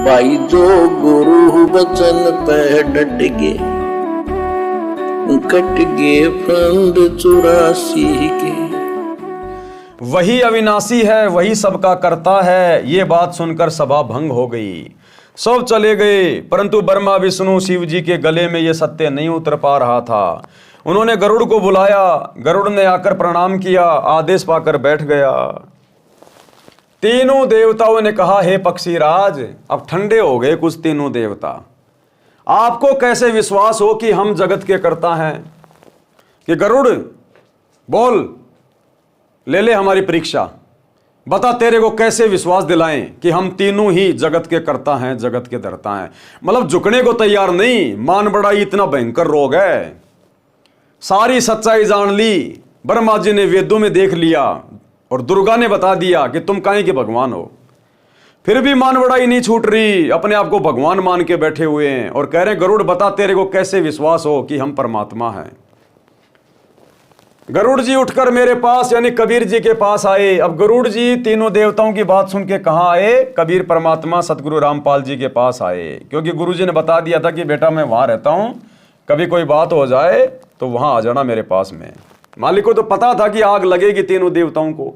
भाई जो गुरु बचन पे डट गे, कट गे फंद 84 के। वही अविनाशी है, वही सबका करता है। ये बात सुनकर सभा भंग हो गई, सब चले गए, परंतु ब्रह्मा विष्णु शिव जी के गले में यह सत्य नहीं उतर पा रहा था। उन्होंने गरुड़ को बुलाया, गरुड़ ने आकर प्रणाम किया, आदेश पाकर बैठ गया। तीनों देवताओं ने कहा, हे पक्षीराज, अब ठंडे हो गए कुछ तीनों देवता, आपको कैसे विश्वास हो कि हम जगत के कर्ता हैं? कि गरुड़ बोल, ले हमारी परीक्षा, बता तेरे को कैसे विश्वास दिलाएं कि हम तीनों ही जगत के कर्ता हैं, जगत के धर्ता हैं। मतलब झुकने को तैयार नहीं। मान बढ़ाई इतना भयंकर रोग है। सारी सच्चाई जान ली, ब्रह्मा जी ने वेदों में देख लिया और दुर्गा ने बता दिया कि तुम काहे के भगवान हो। फिर भी मान बढ़ाई नहीं छूट रही, अपने आप को भगवान मान के बैठे हुए हैं और कह रहे हैं, गरुड़ बता तेरे को कैसे विश्वास हो कि हम परमात्मा हैं। गरुड़ जी उठकर मेरे पास यानी कबीर जी के पास आए। अब गरुड़ जी तीनों देवताओं की बात सुन के कहाँ आए? कबीर परमात्मा सतगुरु रामपाल जी के पास आए, क्योंकि गुरु जी ने बता दिया था कि बेटा मैं वहां रहता हूं, कभी कोई बात हो जाए तो वहां आ जाना मेरे पास में। मालिक को तो पता था कि आग लगेगी तीनों देवताओं को।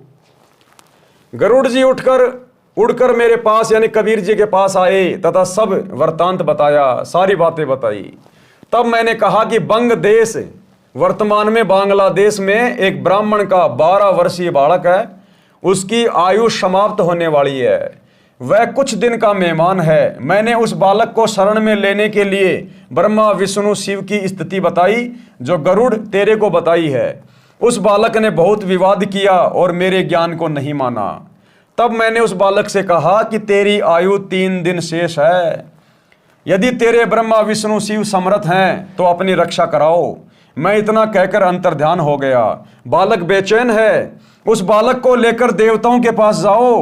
गरुड़ जी उड़कर मेरे पास यानी कबीर जी के पास आए तथा सब वृत्तांत बताया, सारी बातें बताई। तब मैंने कहा कि बंग देश, वर्तमान में बांग्लादेश में एक ब्राह्मण का 12 वर्षीय बालक है, उसकी आयु समाप्त होने वाली है, वह कुछ दिन का मेहमान है। मैंने उस बालक को शरण में लेने के लिए ब्रह्मा विष्णु शिव की स्थिति बताई जो गरुड़ तेरे को बताई है। उस बालक ने बहुत विवाद किया और मेरे ज्ञान को नहीं माना। तब मैंने उस बालक से कहा कि तेरी आयु 3 दिन शेष है, यदि तेरे ब्रह्मा विष्णु शिव समर्थ हैं तो अपनी रक्षा कराओ। मैं इतना कहकर अंतर्ध्यान हो गया। बालक बेचैन है, उस बालक को लेकर देवताओं के पास जाओ,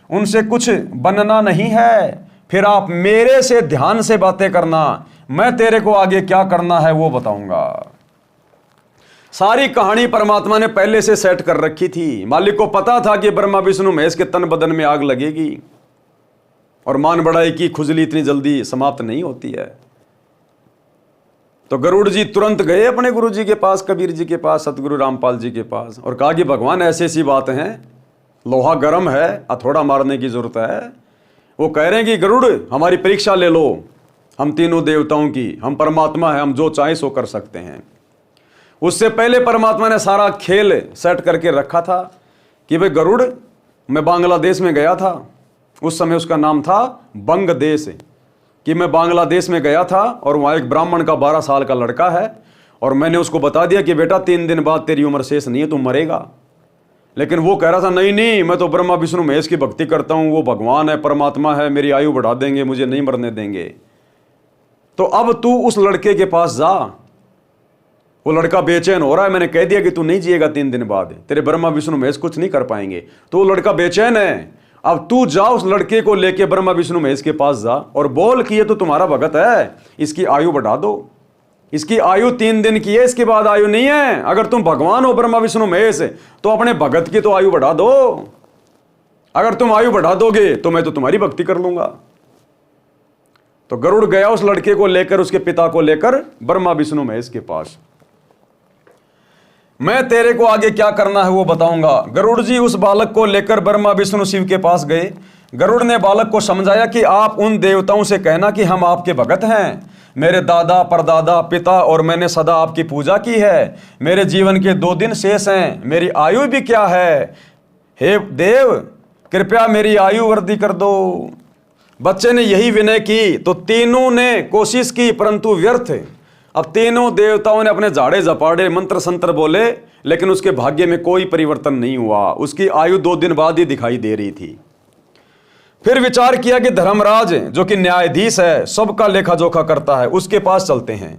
उनसे कुछ बनना नहीं है, फिर आप मेरे से ध्यान से बातें करना, मैं तेरे को आगे क्या करना है वो बताऊंगा। सारी कहानी परमात्मा ने पहले से सेट कर रखी थी। मालिक को पता था कि ब्रह्मा विष्णु महेश के तन बदन में आग लगेगी और मान बढ़ाई की खुजली इतनी जल्दी समाप्त नहीं होती है। तो गरुड़ जी तुरंत गए अपने गुरु जी के पास, कबीर जी के पास, सतगुरु रामपाल जी के पास, और कहा कि भगवान ऐसी ऐसी बात हैं, लोहा गर्म है, थोड़ा मारने की जरूरत है। वो कह रहे हैं कि गरुड़ हमारी परीक्षा ले लो, हम तीनों देवताओं की, हम परमात्मा है, हम जो चाहे सो कर सकते हैं। उससे पहले परमात्मा ने सारा खेल सेट करके रखा था कि भाई गरुड़, मैं बांग्लादेश में गया था, उस समय उसका नाम था बंग देश, कि मैं बांग्लादेश में गया था और वहाँ एक ब्राह्मण का 12 साल का लड़का है और मैंने उसको बता दिया कि बेटा 3 दिन बाद तेरी उम्र शेष नहीं है, तू मरेगा। लेकिन वो कह रहा था नहीं, मैं तो ब्रह्मा विष्णु महेश की भक्ति करता हूँ, वो भगवान है, परमात्मा है, मेरी आयु बढ़ा देंगे, मुझे नहीं मरने देंगे। तो अब तू उस लड़के के पास जा, वो लड़का बेचैन हो रहा है, मैंने कह दिया कि तू नहीं जिएगा 3 दिन बाद, तेरे ब्रह्मा विष्णु महेश कुछ नहीं कर पाएंगे। तो वो लड़का बेचैन है। अब तू जा उस लड़के को लेके ब्रह्मा विष्णु महेश के पास जा और बोल कि ये तो तुम्हारा भगत है, इसकी आयु बढ़ा दो, इसकी आयु 3 दिन की है, इसके बाद आयु नहीं है। अगर तुम भगवान हो ब्रह्मा विष्णु महेश तो अपने भगत की तो आयु बढ़ा दो, अगर तुम आयु बढ़ा दोगे तो मैं तो तुम्हारी भक्ति कर लूंगा। तो गरुड़ गया उस लड़के को लेकर, उसके पिता को लेकर ब्रह्मा विष्णु महेश के पास। मैं तेरे को आगे क्या करना है वो बताऊंगा। गरुड़ जी उस बालक को लेकर ब्रह्मा विष्णु शिव के पास गए। गरुड़ ने बालक को समझाया कि आप उन देवताओं से कहना कि हम आपके भगत हैं, मेरे दादा परदादा पिता और मैंने सदा आपकी पूजा की है, मेरे जीवन के 2 दिन शेष हैं, मेरी आयु भी क्या है, हे देव कृपया मेरी आयु वृद्धि कर दो। बच्चे ने यही विनय की तो तीनों ने कोशिश की परंतु व्यर्थ। अब तीनों देवताओं ने अपने झाड़े झपाड़े मंत्र संत्र बोले, लेकिन उसके भाग्य में कोई परिवर्तन नहीं हुआ। उसकी आयु 2 दिन बाद ही दिखाई दे रही थी। फिर विचार किया कि धर्मराज जो कि न्यायाधीश है, सबका लेखा जोखा करता है, उसके पास चलते हैं,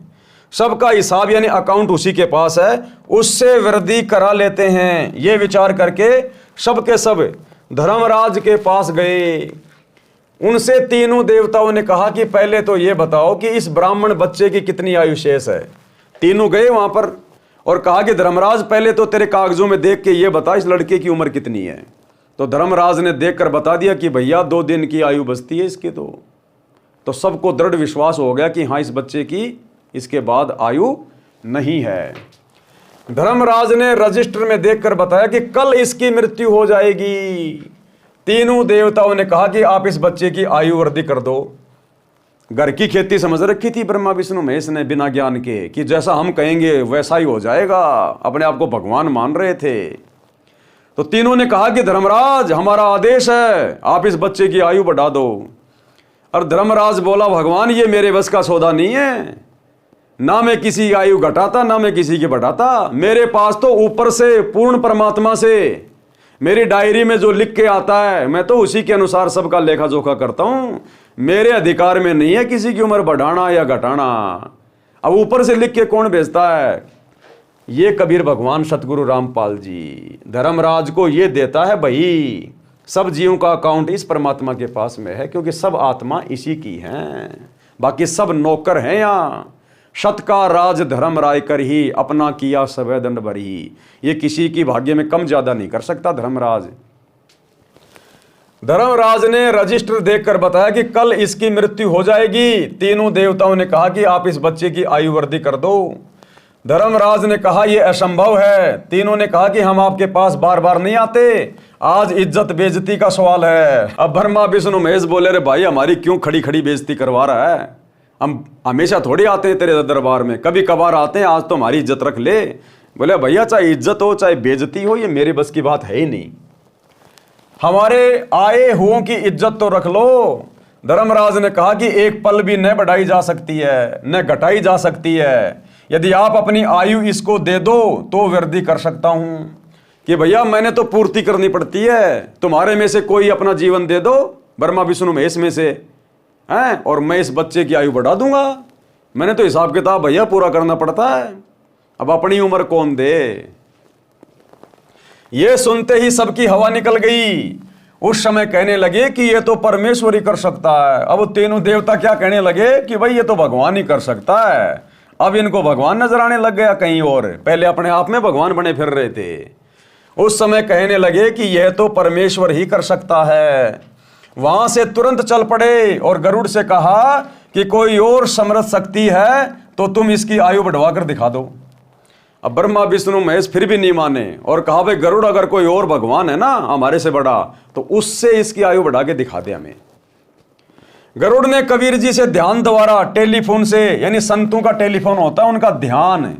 सबका हिसाब यानी अकाउंट उसी के पास है, उससे वृद्धि करा लेते हैं। ये विचार करके सबके सब धर्मराज के पास गए। उनसे तीनों देवताओं ने कहा कि पहले तो ये बताओ कि इस ब्राह्मण बच्चे की कितनी आयु शेष है। तीनों गए वहां पर और कहा कि धर्मराज पहले तो तेरे कागजों में देख के ये बता इस लड़के की उम्र कितनी है। तो धर्मराज ने देखकर बता दिया कि भैया 2 दिन की आयु बचती है इसकी। तो तो सबको दृढ़ विश्वास हो गया कि हाँ, इस बच्चे की इसके बाद आयु नहीं है। धर्मराज ने रजिस्टर में देखकर बताया कि कल इसकी मृत्यु हो जाएगी। तीनों देवताओं ने कहा कि आप इस बच्चे की आयु वृद्धि कर दो। घर की खेती समझ रखी थी ब्रह्मा विष्णु महेश ने बिना ज्ञान के कि जैसा हम कहेंगे वैसा ही हो जाएगा, अपने आप को भगवान मान रहे थे। तो तीनों ने कहा कि धर्मराज, हमारा आदेश है, आप इस बच्चे की आयु बढ़ा दो। और धर्मराज बोला, भगवान ये मेरे बस का सौदा नहीं है, ना मैं किसी की आयु घटाता ना मैं किसी की बढ़ाता। मेरे पास तो ऊपर से पूर्ण परमात्मा से मेरी डायरी में जो लिख के आता है मैं तो उसी के अनुसार सबका लेखा जोखा करता हूं। मेरे अधिकार में नहीं है किसी की उम्र बढ़ाना या घटाना। अब ऊपर से लिख के कौन भेजता है? ये कबीर भगवान सतगुरु रामपाल जी धर्मराज को ये देता है, भाई सब जीवों का अकाउंट इस परमात्मा के पास में है, क्योंकि सब आत्मा इसी की हैं, बाकी सब नौकर हैं। यहाँ शत का राज धर्म राय कर ही, अपना किया सवै दंड भरी। ये किसी की भाग्य में कम ज्यादा नहीं कर सकता धर्मराज। धर्मराज ने रजिस्टर देखकर बताया कि कल इसकी मृत्यु हो जाएगी। तीनों देवताओं ने कहा कि आप इस बच्चे की आयु वृद्धि कर दो। धर्मराज ने कहा यह असंभव है। तीनों ने कहा कि हम आपके पास बार बार नहीं आते, आज इज्जत बेइज्जती का सवाल है। अब ब्रह्मा विष्णु महेश बोले, रे भाई हमारी क्यों खड़ी खड़ी बेइज्जती करवा रहा है? हम हमेशा थोड़ी आते हैं तेरे दरबार में, कभी कभार आते हैं, आज तो हमारी इज्जत रख ले। बोले भैया चाहे इज्जत हो चाहे बेइज्जती हो, ये मेरे बस की बात है ही नहीं। हमारे आए हुओं की इज्जत तो रख लो। धर्मराज ने कहा कि एक पल भी न बढ़ाई जा सकती है न घटाई जा सकती है। यदि आप अपनी आयु इसको दे दो तो वृद्धि कर सकता हूं। कि भैया मैंने तो पूर्ति करनी पड़ती है, तुम्हारे में से कोई अपना जीवन दे दो, ब्रह्मा विष्णु महेश में से हैं, और मैं इस बच्चे की आयु बढ़ा दूंगा। मैंने तो हिसाब किताब भैया पूरा करना पड़ता है। अब अपनी उम्र कौन दे? ये सुनते ही सबकी हवा निकल गई। उस समय कहने लगे कि ये तो परमेश्वर ही कर सकता है। अब तीनों देवता क्या कहने लगे कि भाई ये तो भगवान ही कर सकता है। अब इनको भगवान नजर आने लग गया कहीं और, पहले अपने आप में भगवान बने फिर रहे थे। उस समय कहने लगे कि यह तो परमेश्वर ही कर सकता है। वहां से तुरंत चल पड़े और गरुड़ से कहा कि कोई और समर्थ शक्ति है तो तुम इसकी आयु बढ़वा कर दिखा दो। अब ब्रह्मा विष्णु महेश फिर भी नहीं माने और कहा भाई गरुड़, अगर कोई और भगवान है ना हमारे से बड़ा, तो उससे इसकी आयु बढ़ा के दिखा दे हमें। गरुड़ ने कबीर जी से ध्यान द्वारा टेलीफोन से, यानी संतों का टेलीफोन होता है उनका ध्यान,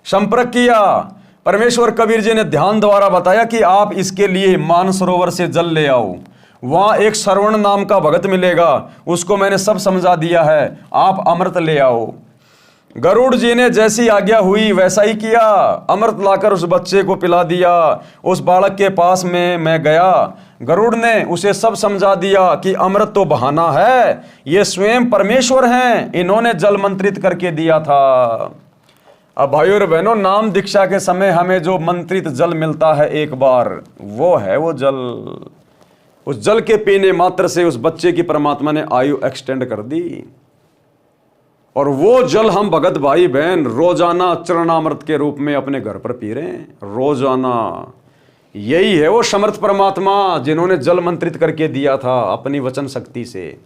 संपर्क किया। परमेश्वर कबीर जी ने ध्यान द्वारा बताया कि आप इसके लिए मानसरोवर से जल ले आओ, वहां एक श्रवण नाम का भगत मिलेगा, उसको मैंने सब समझा दिया है, आप अमृत ले आओ। गरुड़ जी ने जैसी आज्ञा हुई वैसा ही किया। अमृत लाकर उस बच्चे को पिला दिया। उस बालक के पास में मैं गया, गरुड़ ने उसे सब समझा दिया कि अमृत तो बहाना है, ये स्वयं परमेश्वर हैं, इन्होंने जल मंत्रित करके दिया था। अब भाइयों और बहनों, नाम दीक्षा के समय हमें जो मंत्रित जल मिलता है एक बार, वो है वो जल। उस जल के पीने मात्र से उस बच्चे की परमात्मा ने आयु एक्सटेंड कर दी। और वो जल हम भगत भाई बहन रोजाना चरणामृत के रूप में अपने घर पर पी रहे हैं, रोजाना। यही है वो समर्थ परमात्मा जिन्होंने जल मंत्रित करके दिया था अपनी वचन शक्ति से।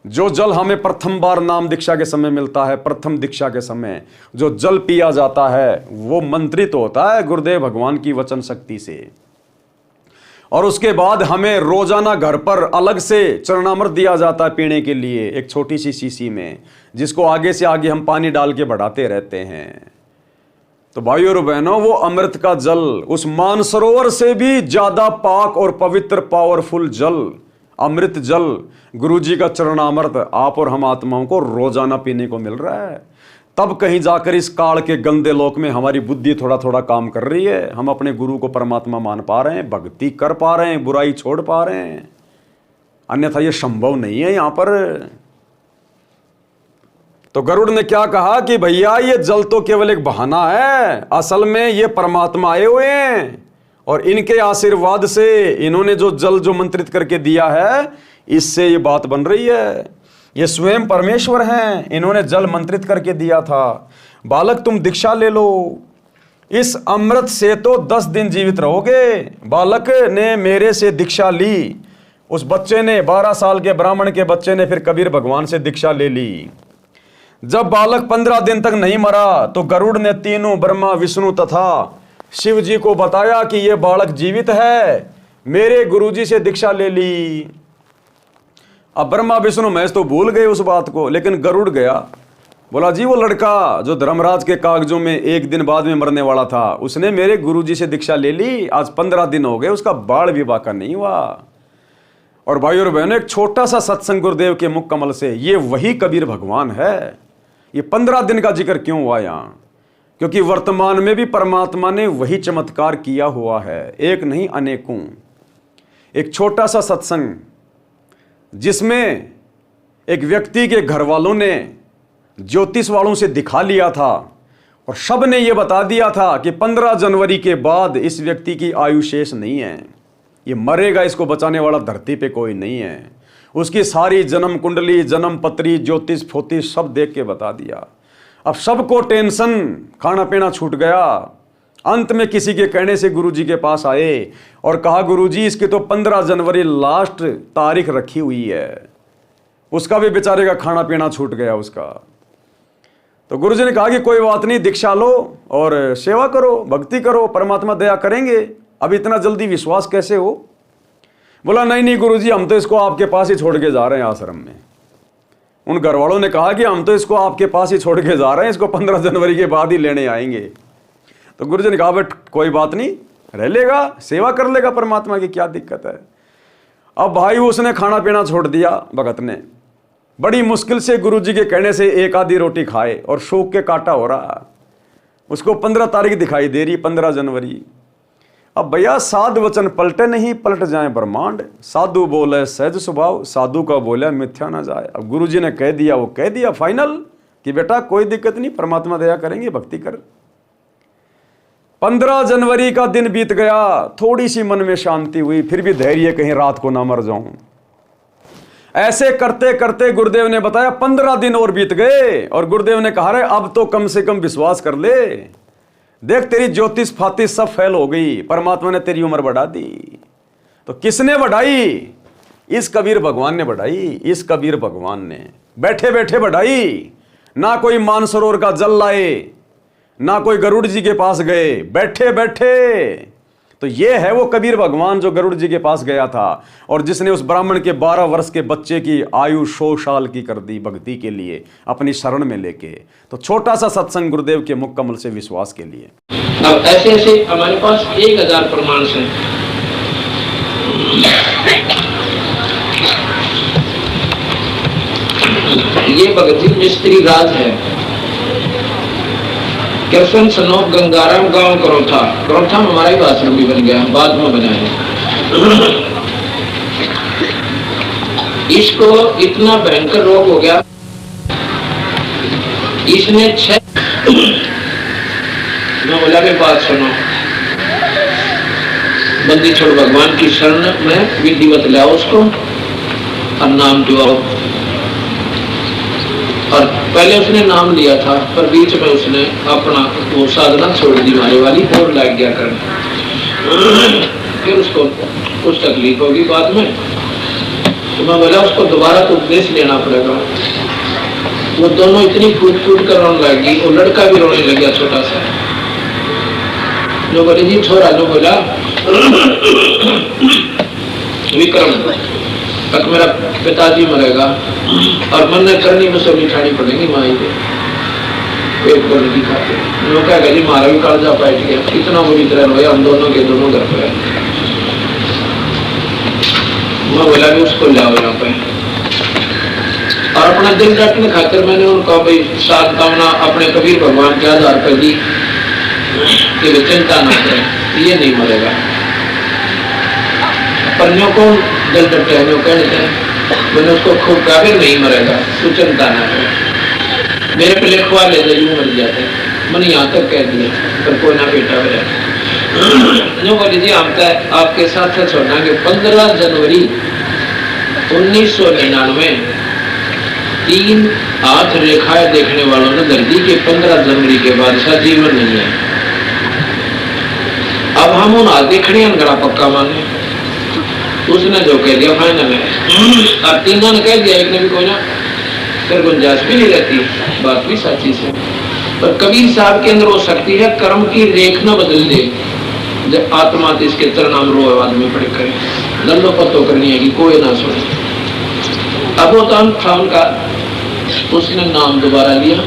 जो जल हमें प्रथम बार नाम दीक्षा के समय मिलता है, प्रथम दीक्षा के समय जो जल पिया जाता है वो मंत्रित होता है गुरुदेव भगवान की वचन शक्ति से। और उसके बाद हमें रोजाना घर पर अलग से चरणामृत दिया जाता है पीने के लिए, एक छोटी सी शीशी में, जिसको आगे से आगे हम पानी डाल के बढ़ाते रहते हैं। तो भाइयों और बहनों, वो अमृत का जल उस मानसरोवर से भी ज्यादा पाक और पवित्र पावरफुल जल, अमृत जल, गुरुजी का चरणामृत आप और हम आत्माओं को रोजाना पीने को मिल रहा है। तब कहीं जाकर इस काल के गंदे लोक में हमारी बुद्धि थोड़ा थोड़ा काम कर रही है, हम अपने गुरु को परमात्मा मान पा रहे हैं, भक्ति कर पा रहे हैं, बुराई छोड़ पा रहे हैं। अन्यथा ये संभव नहीं है यहां पर। तो गरुड़ ने क्या कहा कि भैया ये जल तो केवल एक बहाना है, असल में ये परमात्मा आए हुए हैं और इनके आशीर्वाद से इन्होंने जो जल जो मंत्रित करके दिया है, इससे ये बात बन रही है। ये स्वयं परमेश्वर हैं, इन्होंने जल मंत्रित करके दिया था। बालक तुम दीक्षा ले लो, इस अमृत से तो 10 दिन जीवित रहोगे। बालक ने मेरे से दीक्षा ली, उस बच्चे ने 12 साल के ब्राह्मण के बच्चे ने फिर कबीर भगवान से दीक्षा ले ली। जब बालक 15 दिन तक नहीं मरा तो गरुड़ ने तीनों ब्रह्मा विष्णु तथा शिव जी को बताया कि यह बालक जीवित है, मेरे गुरुजी से दीक्षा ले ली। अब ब्रह्मा विष्णु महेश तो भूल गए उस बात को, लेकिन गरुड़ गया, बोला जी वो लड़का जो धर्मराज के कागजों में 1 दिन बाद में मरने वाला था, उसने मेरे गुरुजी से दीक्षा ले ली, आज 15 दिन हो गए, उसका बाल विवाह का नहीं हुआ। और भाई और बहनों, एक छोटा सा सत्संग गुरुदेव के मुख कमल से, ये वही कबीर भगवान है। ये 15 दिन का जिक्र क्यों हुआ यहाँ? क्योंकि वर्तमान में भी परमात्मा ने वही चमत्कार किया हुआ है, एक नहीं अनेकों। एक छोटा सा सत्संग जिसमें एक व्यक्ति के घर वालों ने ज्योतिष वालों से दिखा लिया था और सब ने यह बता दिया था कि 15 जनवरी के बाद इस व्यक्ति की आयु शेष नहीं है, ये मरेगा, इसको बचाने वाला धरती पे कोई नहीं है। उसकी सारी जन्म कुंडली, जन्म पत्री, ज्योतिष फोतिष सब देख के बता दिया। अब सबको टेंशन, खाना पीना छूट गया। अंत में किसी के कहने से गुरुजी के पास आए और कहा गुरुजी इसकी तो 15 जनवरी लास्ट तारीख रखी हुई है। उसका भी बेचारे का खाना पीना छूट गया उसका। तो गुरुजी ने कहा कि कोई बात नहीं, दीक्षा लो और सेवा करो, भक्ति करो, परमात्मा दया करेंगे। अब इतना जल्दी विश्वास कैसे हो? बोला नहीं नहीं गुरुजी, हम तो इसको आपके पास ही छोड़ के जा रहे हैं आश्रम में। उन घर वालों ने कहा कि हम तो इसको आपके पास ही छोड़ के जा रहे हैं, इसको 15 जनवरी के बाद ही लेने आएंगे। तो गुरुजी ने कहा बेट कोई बात नहीं, रह लेगा, सेवा कर लेगा परमात्मा की, क्या दिक्कत है। अब भाई उसने खाना पीना छोड़ दिया, भगत ने बड़ी मुश्किल से गुरुजी के कहने से एक आधी रोटी खाए और शोक के काटा हो रहा। उसको 15 तारीख दिखाई दे रही, 15 जनवरी। अब भैया साधु वचन पलटे नहीं, पलट जाए ब्रह्मांड। साधु बोले सहज स्वभाव, साधु का बोले मिथ्या ना जाए। अब गुरुजी ने कह दिया, वो कह दिया फाइनल कि बेटा कोई दिक्कत नहीं, परमात्मा दया करेंगे, भक्ति कर। 15 जनवरी का दिन बीत गया, थोड़ी सी मन में शांति हुई, फिर भी धैर्य कहीं रात को ना मर जाऊं। ऐसे करते करते गुरुदेव ने बताया 15 दिन और बीत गए और गुरुदेव ने कहा रे अब तो कम से कम विश्वास कर ले, देख तेरी ज्योतिष फातिश सब फेल हो गई, परमात्मा ने तेरी उम्र बढ़ा दी। तो किसने बढ़ाई? इस कबीर भगवान ने बढ़ाई। इस कबीर भगवान ने बैठे बैठे बढ़ाई। ना कोई मानसरोवर का जल लाए, ना कोई गरुड़ जी के पास गए, बैठे बैठे। तो ये है वो कबीर भगवान जो गरुड़ जी के पास गया था और जिसने उस ब्राह्मण के 12 वर्ष के बच्चे की आयु 100 साल की कर दी भक्ति के लिए, अपनी शरण में लेके। तो छोटा सा सत्संग गुरुदेव के मुख कमल से विश्वास के लिए। अब ऐसे ऐसे हमारे पास 1000 प्रमाण हैं। ये भगत जी मिस्त्री राज है। कृष्ण सनोप गंगाराम गांव करोथा में हमारा ही आश्रम भी बन गया, बाद में बना है। इसको इतना भयंकर रोग हो गया, इसने 6 बोला के बात सुनो, बंदी छोड़ भगवान की शरण में विधिवत लाओ उसको और नाम दिवाओ। और पहले उसने नाम लिया था पर बीच में उसने अपना वो साधना छोड़ दी मारे वाली और लग गया करने। फिर उसको कुछ तकलीफ होगी बाद में, तो मैं बोला उसको दोबारा तो उपदेश लेना पड़ेगा। वो दोनों इतनी फूट फूट कर रोने लगी, वो लड़का भी रोने लग गया छोटा सा। जो बोले जी छोरा, जो बोला विक्रम तक मेरा पिताजी मरेगा और मन ने करनी मुझसे उठानी पड़ेगी माई को, पेट को नहीं खाते। जो कहेगा जी मारा भी कर्जा बैठ गया, कितना बुरी तरह रोया, हम दोनों के दोनों घर पे। मैं बोला कि उसको लाओ यहाँ पे और अपना दिल रखने खातिर मैंने उनको भाई सात कामना अपने कबीर भगवान के आधार पर दी कि वे चिंता ना करें, ये नहीं मरेगा। पर को दिल डटे कहते मैंने उसको खूब कहा नहीं मरेगा, तू चिंता ना करे, मेरे पे लिखवा ले जरूर मर जाते। मैंने यहाँ तक कह दिया पर कोई ना बेटा मेरा। जो बोले जी हम तो आपके साथ छोड़ना कि 15 जनवरी 1999 3 हाथ रेखाएं देखने वालों ने दर्दी के 15 जनवरी के बाद ऐसा जीवन नहीं है। अब हम उन हाथ देखने गड़ा पक्का माने उसने जो कह दिया फाइनल है। अब तीनों ने कह दिया, एक ने भी कोई ना, फिर गुंजाइश भी नहीं रहती, बात भी सच्ची से। पर कबीर साहब के अंदर हो सकती है कर्म की रेख न बदल दे, जब आत्मा तो इसके तरनाम रो आदमी पड़े करे, दंडो पत्तो करनी है कि कोई ना सुने। अब वो तो था उनका, उसने नाम दोबारा लिया,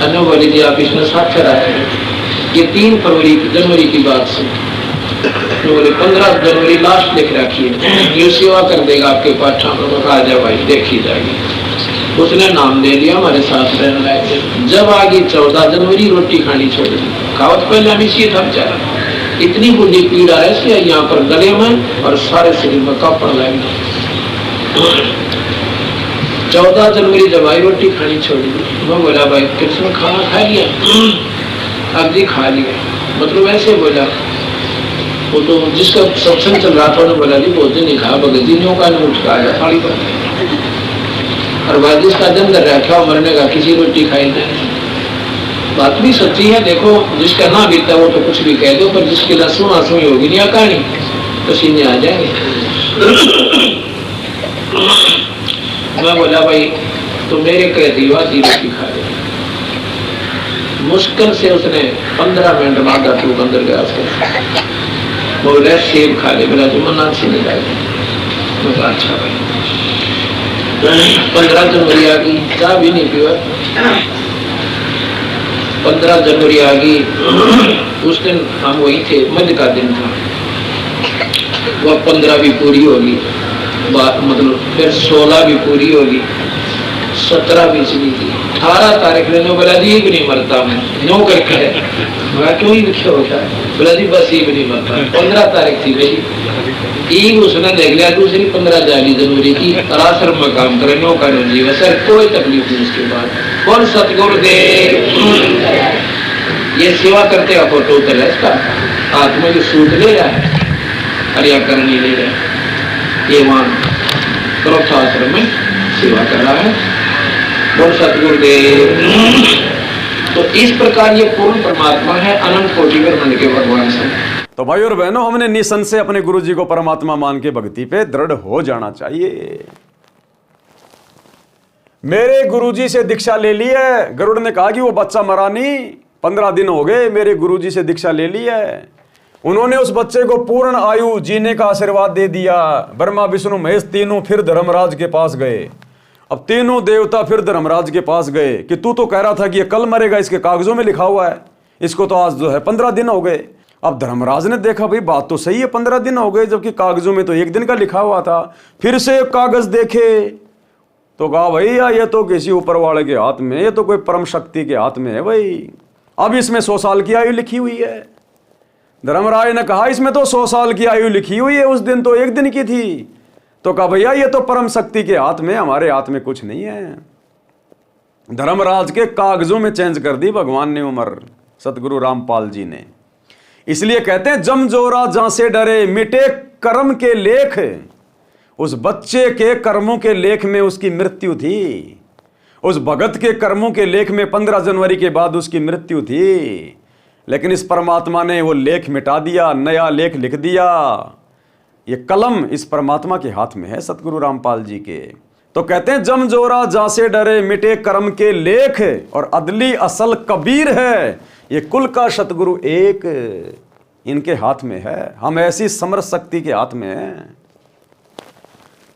अनु बोली जी आप इसमें साक्षर आए हैं, ये 3 जनवरी की बात से, तो बोले 15 जनवरी लास्ट लिख रखी है, ये सेवा कर देगा आपके पास, आ जाए भाई देखी जाएगी। उसने नाम दे लिया, हमारे साथ रहने लगे। जब आ गई 14 जनवरी, रोटी खानी छोड़ दी, खावत पहले हम इसी थक जा रहा, इतनी बुरी पीड़ा ऐसी है यहाँ पर गले में और सारे शरीर में कापड़ लगी। 14 जनवरी जब आई, रोटी खानी छोड़ दी, मैं बोला भाई कृष्ण खाना खा लिया? अब जी खा लिया, मतलब ऐसे बोला। वो तो जिसका सत्संग चल रहा था उन्होंने बोला जी भोजन नहीं खाया, भगत जी ने का उठ के आ गया थाली पर, और भाई जिसका दम कर रखा मरने का, किसी रोटी खाई नहीं। बात भी सच्ची है, देखो जिसका ना बीता वो तो कुछ भी कह दो, पर जिसकी ना सुना सुनी होगी नहीं कहानी, तो सीने आ जाएंगे। मैं बोला भाई तो मेरे कहती आधी रोटी खा ले। मुश्किल से उसने 15 मिनट में आधा टूक अंदर गया, बोले सेब खा ले, बोला तो मना अच्छी नहीं लगे। अच्छा भाई 15 जनवरी आ गई, चाय भी नहीं पीवा। 15 जनवरी आ गई, उस दिन हम वही थे, मध्य का दिन था, वह 15 भी पूरी होगी, मतलब फिर 16 भी पूरी होगी, 17 भी चली गई, 18 तारीख ने बोला जी भी नहीं मरता मैं, नो करके है, क्यों ही लिखे होता है, बोला जी बस ये भी नहीं मरता। 15 तारीख थी भाई, एक उसने देख लिया, दूसरी 15 जनवरी की आश्रम में काम करे, नो का जीव सर, कोई तकलीफ नहीं। उसके बाद कौन सतगुरुदेव ये सेवा करते का फोटो उतर है, इसका आत्मा की सूट ले रहा है, हरिया करनी ले रहा है, ये वहां क्रोथा आश्रम में सेवा कर रहा है, कौन सतगुरुदेव। तो इस प्रकार ये पूर्ण परमात्मा है, अनंत कोटि ब्रह्मांड के भगवान से। तो भाई और बहनों, हमने निसंशय से अपने गुरु जी को परमात्मा मान के भक्ति पे दृढ़ हो जाना चाहिए। मेरे गुरुजी से दीक्षा ले ली है, गरुड़ ने कहा कि वो बच्चा मरा नहीं, 15 दिन हो गए मेरे गुरुजी से दीक्षा ले ली है। उन्होंने उस बच्चे को पूर्ण आयु जीने का आशीर्वाद दे दिया। ब्रह्मा विष्णु महेश तीनों फिर धर्मराज के पास गए। अब तीनों देवता फिर धर्मराज के पास गए कि तू तो कह रहा था कि ये कल मरेगा, इसके कागजों में लिखा हुआ है, इसको तो आज जो है 15 दिन हो गए। अब धर्मराज ने देखा भाई बात तो सही है, 15 दिन हो गए, जबकि कागजों में तो 1 दिन का लिखा हुआ था। फिर से कागज देखे तो कहा भैया ये तो किसी ऊपर वाले के हाथ में, ये तो कोई परम शक्ति के हाथ में है भाई। अब इसमें 100 साल की आयु लिखी हुई है। धर्मराज ने कहा इसमें तो 100 साल की आयु लिखी हुई है, उस दिन तो 1 दिन की थी। तो कहा भैया ये तो परम शक्ति के हाथ में, हमारे हाथ में कुछ नहीं है। धर्मराज के कागजों में चेंज कर दी भगवान ने उम्र, सतगुरु रामपाल जी ने। इसलिए कहते हैं जम जोरा जहां से डरे, मिटे कर्म के लेख। उस बच्चे के कर्मों के लेख में उसकी मृत्यु थी, उस भगत के कर्मों के लेख में 15 जनवरी के बाद उसकी मृत्यु थी। लेकिन इस परमात्मा ने वो लेख मिटा दिया, नया लेख लिख दिया। ये कलम इस परमात्मा के हाथ में है, सतगुरु रामपाल जी के। तो कहते हैं जम जोरा जहां से डरे, मिटे कर्म के लेख, और अदली असल कबीर है, ये कुल का सतगुरु एक, इनके हाथ में है। हम ऐसी समर्थ शक्ति के हाथ में हैं।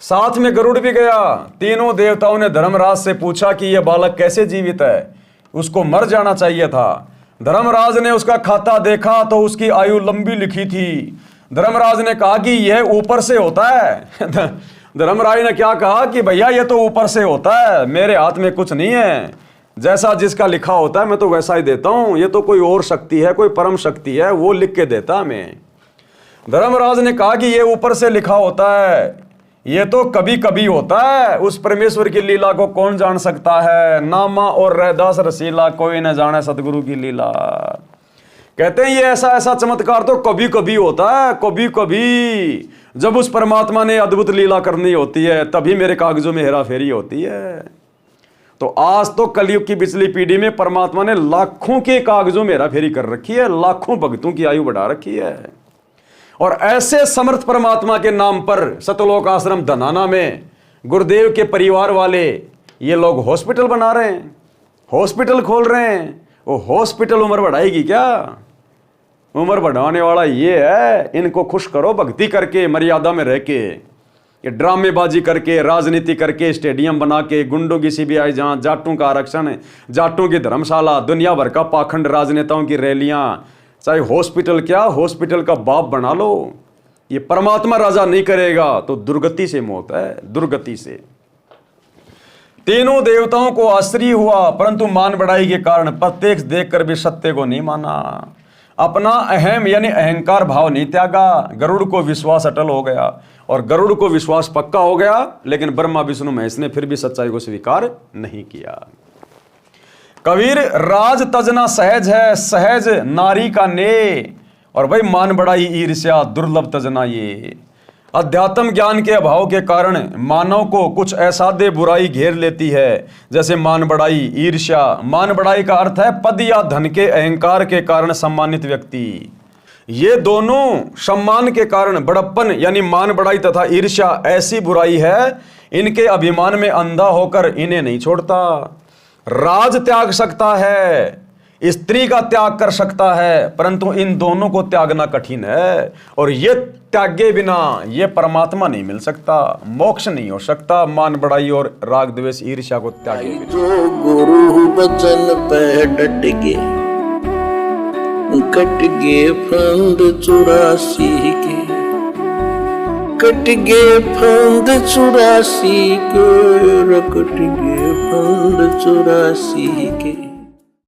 साथ में गरुड़ भी गया। तीनों देवताओं ने धर्मराज से पूछा कि यह बालक कैसे जीवित है, उसको मर जाना चाहिए था। धर्मराज ने उसका खाता देखा तो उसकी आयु लंबी लिखी थी। धर्मराज ने कहा कि यह ऊपर से होता है। धर्मराज ने क्या कहा कि भैया ये तो ऊपर से होता है, मेरे हाथ में कुछ नहीं है, जैसा जिसका लिखा होता है मैं तो वैसा ही देता हूं। ये तो कोई और शक्ति है, कोई परम शक्ति है, वो लिख के देता हमें। धर्मराज ने कहा कि ये ऊपर से लिखा होता है, ये तो कभी कभी होता है, उस परमेश्वर की लीला को कौन जान सकता है। नामा और रहदास रसीला, कोई न जाने सतगुरु की लीला। कहते हैं ये ऐसा ऐसा चमत्कार तो कभी कभी होता है, कभी कभी जब उस परमात्मा ने अद्भुत लीला करनी होती है तभी मेरे कागजों में हेरा फेरी होती है। तो आज तो कलयुग की पिछली पीढ़ी में परमात्मा ने लाखों के कागजों में हेरा फेरी कर रखी है, लाखों भक्तों की आयु बढ़ा रखी है। और ऐसे समर्थ परमात्मा के नाम पर सतलोक आश्रम धनाना में गुरुदेव के परिवार वाले ये लोग हॉस्पिटल बना रहे हैं, हॉस्पिटल खोल रहे हैं। वो हॉस्पिटल उम्र बढ़ाएगी क्या? उम्र बढ़ाने वाला ये है, इनको खुश करो भक्ति करके, मर्यादा में रह के। ये ड्रामेबाजी करके, राजनीति करके, स्टेडियम बना के, गुंडों की सीबीआई जांच, जाटों का आरक्षण, जाटों की धर्मशाला, दुनिया भर का पाखंड, राजनेताओं की रैलियां, चाहे हॉस्पिटल क्या, हॉस्पिटल का बाप बना लो। ये परमात्मा राजा नहीं करेगा तो दुर्गति से मौत है, दुर्गति से। तीनों देवताओं को आश्चर्य हुआ, परंतु मान बढ़ाई के कारण प्रत्यक्ष देखकर भी सत्य को नहीं माना। अपना अहम यानी अहंकार भाव नहीं त्यागा। गरुड़ को विश्वास अटल हो गया, और गरुड़ को विश्वास पक्का हो गया, लेकिन ब्रह्मा विष्णु महेश ने फिर भी सच्चाई को स्वीकार नहीं किया। कबीर राज तजना सहज है, सहज नारी का ने, और भाई मान बढ़ाई ईर्ष्या दुर्लभ तजना ये। अध्यात्म ज्ञान के अभाव के कारण मानव को कुछ असाध्य बुराई घेर लेती है, जैसे मान बढ़ाई, ईर्ष्या। मान बढ़ाई का अर्थ है पद या धन के अहंकार के कारण सम्मानित व्यक्ति। ये दोनों सम्मान के कारण बड़प्पन यानी मान बढ़ाई तथा ईर्ष्या ऐसी बुराई है, इनके अभिमान में अंधा होकर इन्हें नहीं छोड़ता। राज त्याग सकता है, स्त्री का त्याग कर सकता है, परंतु इन दोनों को त्यागना कठिन है, और ये त्यागे बिना ये परमात्मा नहीं मिल सकता, मोक्ष नहीं हो सकता। मान बढ़ाई और राग द्वेष ईर्ष्या को त्यागे बिना। जो गुरु बचन पे डट गे, कट गे फंद 84 के, कट गे फंद 84 के, कट गे फंद 84 के।